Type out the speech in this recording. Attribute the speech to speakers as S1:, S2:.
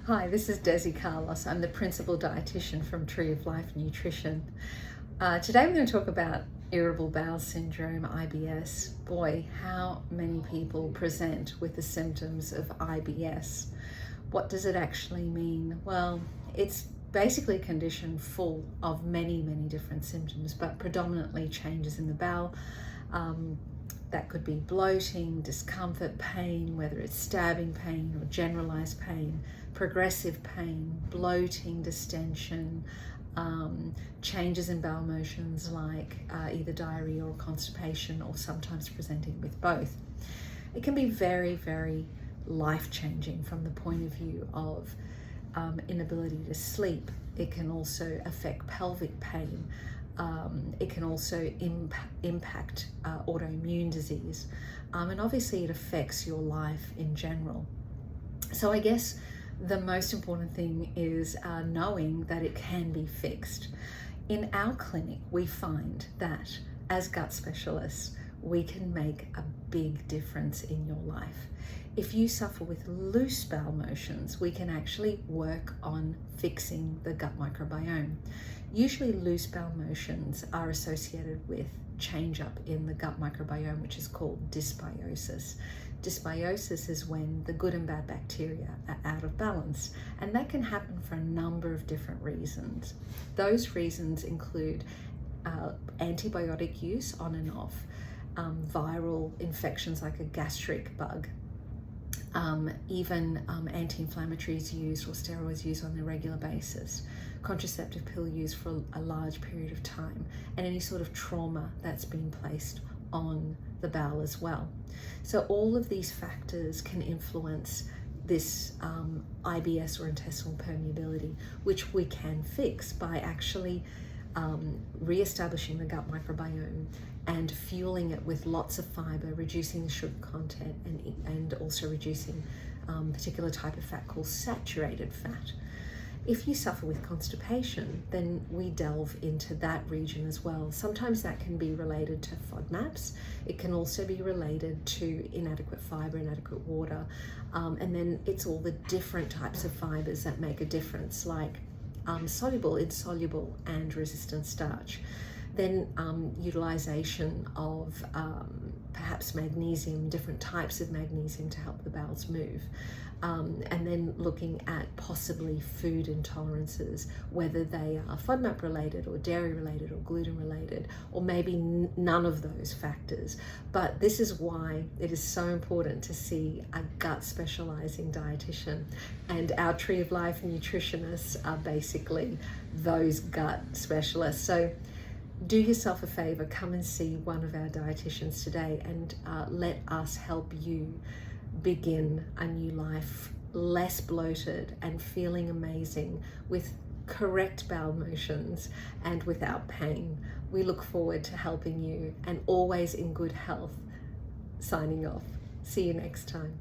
S1: Hi, this is Desi Carlos. I'm the principal dietitian from Tree of Life Nutrition. Today we're going to talk about irritable bowel syndrome, IBS. Boy, how many people present with the symptoms of IBS. What does it actually mean? Well, it's basically a condition full of many different symptoms, but predominantly changes in the bowel. That could be bloating, discomfort, pain, whether it's stabbing pain or generalized pain, progressive pain, bloating, distension, changes in bowel motions like either diarrhea or constipation, or sometimes presenting with both. It can be very life-changing from the point of view of inability to sleep. It can also affect pelvic pain. It can also impact autoimmune disease, and obviously it affects your life in general. So I guess the most important thing is knowing that it can be fixed. In our clinic, we find that as gut specialists, we can make a big difference in your life. If you suffer with loose bowel motions, we can actually work on fixing the gut microbiome. Usually loose bowel motions are associated with change up in the gut microbiome, which is called dysbiosis. Dysbiosis is when the good and bad bacteria are out of balance, and that can happen for a number of different reasons. Those reasons include antibiotic use on and off, viral infections like a gastric bug, even anti-inflammatories used or steroids used on a regular basis, contraceptive pill use for a large period of time, and any sort of trauma that's been placed on the bowel as well. So all of these factors can influence this IBS or intestinal permeability, which we can fix by actually re-establishing the gut microbiome and fueling it with lots of fiber, reducing the sugar content, and also reducing a particular type of fat called saturated fat. If you suffer with constipation, then we delve into that region as well. Sometimes that can be related to FODMAPs. It can also be related to inadequate fiber, inadequate water, and then it's all the different types of fibers that make a difference, like soluble, insoluble, and resistant starch. Then utilization of perhaps magnesium, different types of magnesium to help the bowels move. And then looking at possibly food intolerances, whether they are FODMAP related or dairy related or gluten related, or maybe none of those factors. But this is why it is so important to see a gut specializing dietitian, and our Tree of Life nutritionists are basically those gut specialists. So do yourself a favor, come and see one of our dietitians today, and let us help you begin a new life, less bloated and feeling amazing, with correct bowel motions and without pain. We look forward to helping you, and always in good health. Signing off. See you next time.